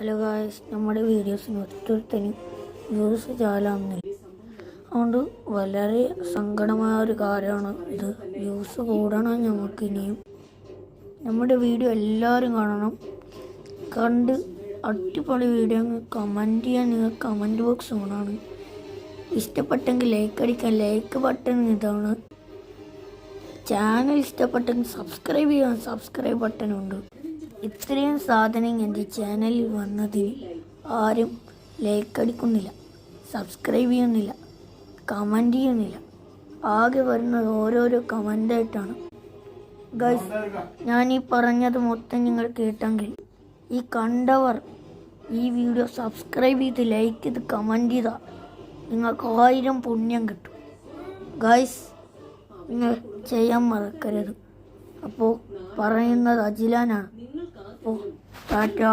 Hello guys, നമ്മുടെ വീഡിയോസിന് ഒറ്റൊരുത്തനും views ചാലാവുന്നില്ല. അതുകൊണ്ട് വളരെ സങ്കടമായ ഒരു കാര്യമാണ് ഇത്. വ്യൂസ് കൂടണം നമുക്കിനിയും. നമ്മുടെ വീഡിയോ എല്ലാവരും കാണണം. കണ്ട് അടിപൊളി വീഡിയോ കമൻറ്റ് ചെയ്യാൻ നിങ്ങൾ കമൻറ്റ് ബോക്സ് ഓണാണ്. ഇഷ്ടപ്പെട്ടെങ്കിൽ ലൈക്ക് അടിക്കാൻ ലൈക്ക് ബട്ടൺ ഇതാണ്. ചാനൽ ഇഷ്ടപ്പെട്ടെങ്കിൽ സബ്സ്ക്രൈബ് ചെയ്യാൻ സബ്സ്ക്രൈബ് ബട്ടണുണ്ട്. ഇത്രയും സാധനം എൻ്റെ ചാനലിൽ വന്നതിന് ആരും ലൈക്ക് അടിക്കുന്നില്ല, സബ്സ്ക്രൈബ് ചെയ്യുന്നില്ല, കമൻറ്റ് ചെയ്യുന്നില്ല. ആകെ വരുന്നത് ഓരോരോ കമൻ്റായിട്ടാണ്. ഗൈസ്, ഞാൻ ഈ പറഞ്ഞത് മൊത്തം നിങ്ങൾ കേട്ടെങ്കിൽ ഈ കണ്ടവർ ഈ വീഡിയോ സബ്സ്ക്രൈബ് ചെയ്ത് ലൈക്ക് ചെയ്ത് കമൻറ്റ് ചെയ്താൽ നിങ്ങൾക്ക് 1000 പുണ്യം കിട്ടും. ഗൈസ്, നിങ്ങൾ ചെയ്യാൻ മറക്കരുത്. അപ്പോൾ പറയുന്നത് അജിലാനാണ്. അപ്പോൾ ടാറ്റാ.